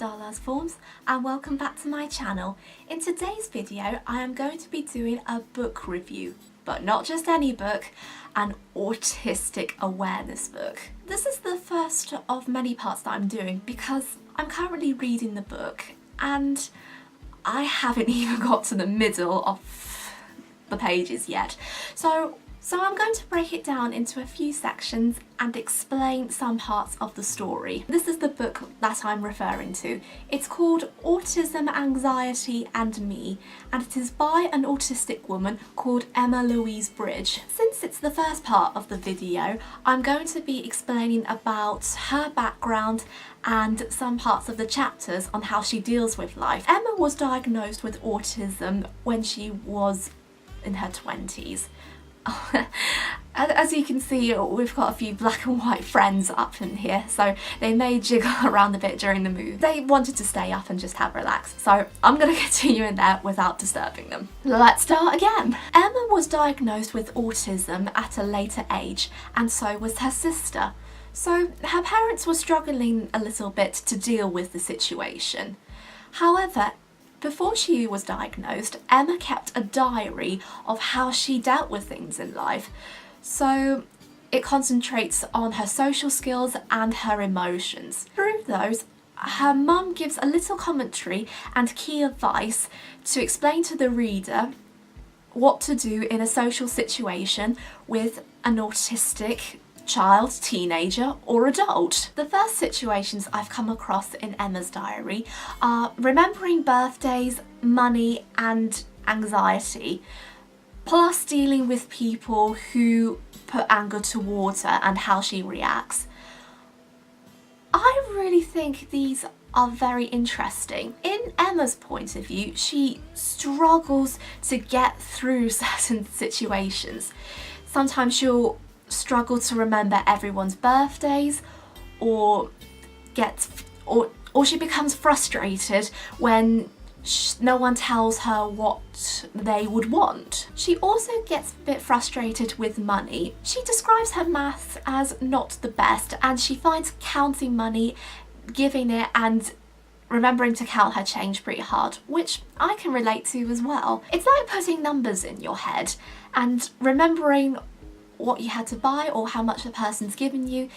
Starla's Forms and welcome back to my channel. In today's video I am going to be doing a book review, but not just any book, an autistic awareness book. This is the first of many parts that I'm doing because I'm currently reading the book and I haven't even got to the middle of the pages yet. So I'm going to break it down into a few sections and explain some parts of the story. This is the book that I'm referring to. It's called Autism, Anxiety and Me, and it is by an autistic woman called Emma Louise Bridge. Since it's the first part of the video, I'm going to be explaining about her background and some parts of the chapters on how she deals with life. Emma was diagnosed with autism when she was in her 20s. As you can see, we've got a few black and white friends up in here, so they may jiggle around a bit during the move. They wanted to stay up and just have relax, so I'm going to continue in there without disturbing them. Let's start again. Emma was diagnosed with autism at a later age, and so was her sister. So her parents were struggling a little bit to deal with the situation. However, before she was diagnosed, Emma kept a diary of how she dealt with things in life. So it concentrates on her social skills and her emotions. Through those, her mum gives a little commentary and key advice to explain to the reader what to do in a social situation with an autistic child, teenager or adult. The first situations I've come across in Emma's diary are remembering birthdays, money and anxiety, plus dealing with people who put anger towards her and how she reacts. I really think these are very interesting. In Emma's point of view, she struggles to get through certain situations. Sometimes she'll struggle to remember everyone's birthdays, or she becomes frustrated when no one tells her what they would want. She also gets a bit frustrated with money. She describes her maths as not the best, and she finds counting money, giving it and remembering to count her change pretty hard, which I can relate to as well. It's like putting numbers in your head and remembering what you had to buy or how much the person's given you.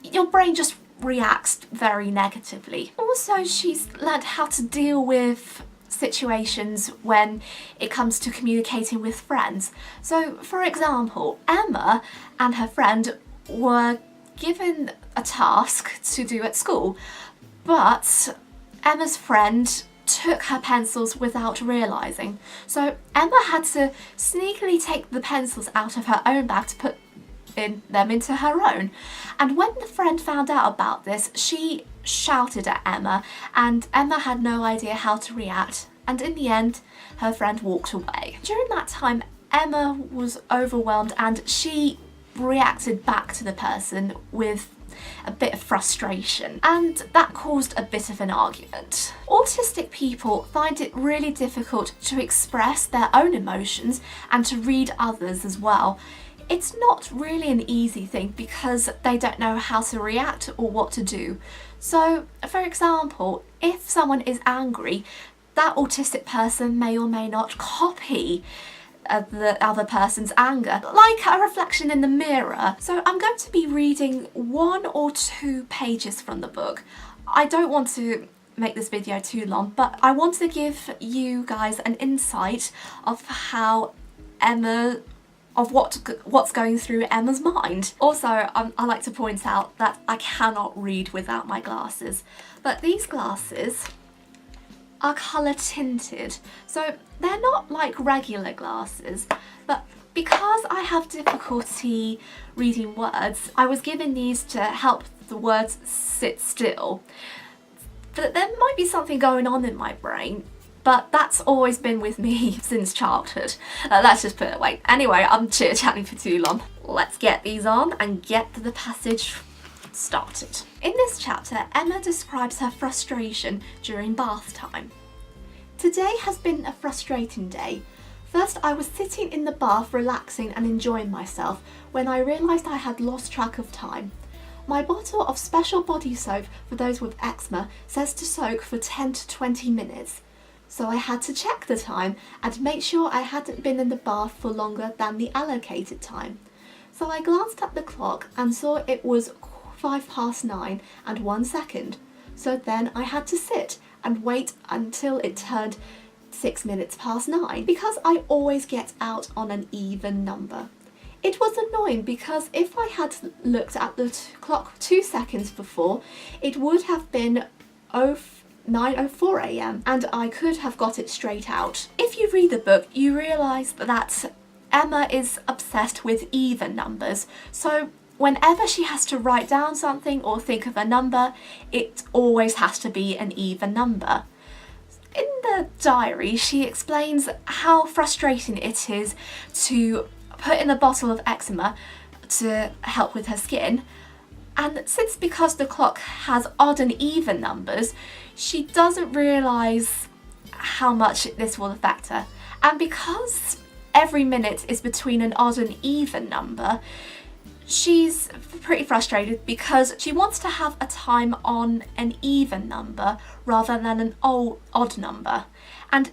Your brain just reacts very negatively. Also, she's learned how to deal with situations when it comes to communicating with friends. So, for example, Emma and her friend were given a task to do at school, but Emma's friend took her pencils without realising. So Emma had to sneakily take the pencils out of her own bag to put them into her own. And when the friend found out about this, she shouted at Emma, and Emma had no idea how to react. And in the end, her friend walked away. During that time, Emma was overwhelmed and she reacted back to the person with a bit of frustration, and that caused a bit of an argument. Autistic people find it really difficult to express their own emotions and to read others as well. It's not really an easy thing because they don't know how to react or what to do. So, for example, if someone is angry, that autistic person may or may not copy the other person's anger, like a reflection in the mirror. So I'm going to be reading 1 or 2 pages from the book. I don't want to make this video too long, but I want to give you guys an insight of how what's going through Emma's mind. Also, I like to point out that I cannot read without my glasses, but these glasses are colour tinted, so they're not like regular glasses, but because I have difficulty reading words, I was given these to help the words sit still. But there might be something going on in my brain, but that's always been with me since childhood. Let's just put it away. Anyway, I'm chit-chatting for too long. Let's get these on and get the passage started. In this chapter, Emma describes her frustration during bath time. Today has been a frustrating day. First, I was sitting in the bath relaxing and enjoying myself when I realised I had lost track of time. My bottle of special body soap for those with eczema says to soak for 10 to 20 minutes. So I had to check the time and make sure I hadn't been in the bath for longer than the allocated time. So I glanced at the clock and saw it was 9:05 and 1 second. So then I had to sit and wait until it turned 9:06 because I always get out on an even number. It was annoying because if I had looked at the clock 2 seconds before, it would have been 9:04 a.m. and I could have got it straight out. If you read the book, you realise that Emma is obsessed with even numbers, so whenever she has to write down something or think of a number, it always has to be an even number. In the diary, she explains how frustrating it is to put in a bottle of eczema to help with her skin, and since because the clock has odd and even numbers, she doesn't realise how much this will affect her, and because every minute is between an odd and even number, she's pretty frustrated because she wants to have a time on an even number rather than an odd number. And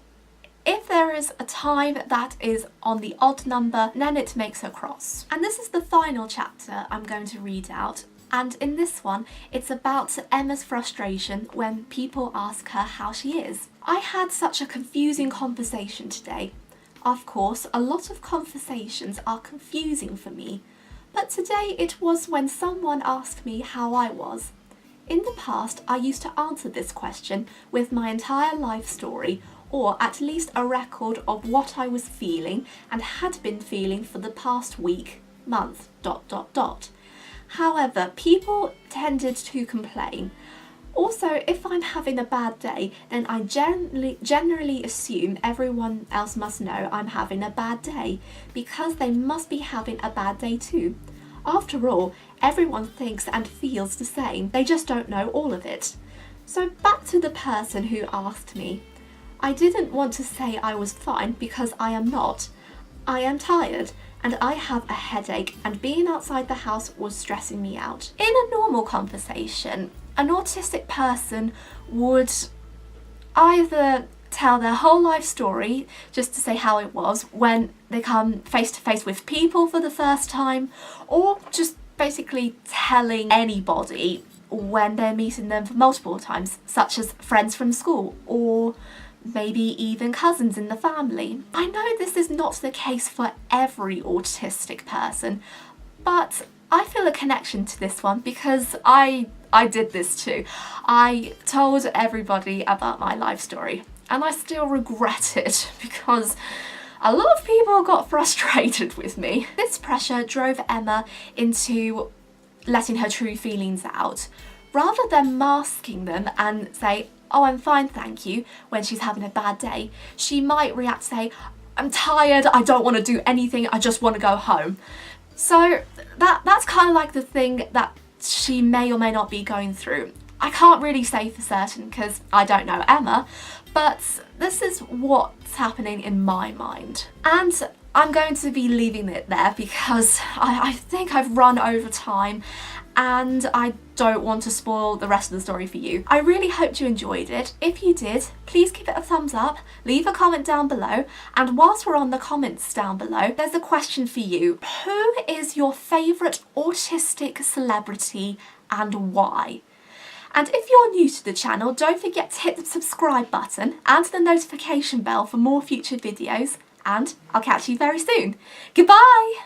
if there is a time that is on the odd number, then it makes her cross. And this is the final chapter I'm going to read out. And in this one, it's about Emma's frustration when people ask her how she is. I had such a confusing conversation today. Of course, a lot of conversations are confusing for me. But today it was when someone asked me how I was. In the past, I used to answer this question with my entire life story, or at least a record of what I was feeling and had been feeling for the past week, month, ... However, people tended to complain. Also, if I'm having a bad day, then I generally assume everyone else must know I'm having a bad day, because they must be having a bad day too. After all, everyone thinks and feels the same, they just don't know all of it. So back to the person who asked me. I didn't want to say I was fine because I am not. I am tired and I have a headache, and being outside the house was stressing me out. In a normal conversation, an autistic person would either tell their whole life story just to say how it was when they come face to face with people for the first time, or just basically telling anybody when they're meeting them for multiple times, such as friends from school or maybe even cousins in the family. I know this is not the case for every autistic person, but I feel a connection to this one because I did this too. I told everybody about my life story and I still regret it because a lot of people got frustrated with me. This pressure drove Emma into letting her true feelings out. Rather than masking them and say, oh, I'm fine, thank you, when she's having a bad day, she might react, say, I'm tired, I don't want to do anything, I just want to go home. So that's kind of like the thing that she may or may not be going through. I can't really say for certain because I don't know Emma, but this is what's happening in my mind. And I'm going to be leaving it there because I think I've run over time and I don't want to spoil the rest of the story for you. I really hope you enjoyed it. If you did, please give it a thumbs up, leave a comment down below, and whilst we're on the comments down below, there's a question for you. Who is your favourite autistic celebrity and why? And if you're new to the channel, don't forget to hit the subscribe button and the notification bell for more future videos, and I'll catch you very soon. Goodbye!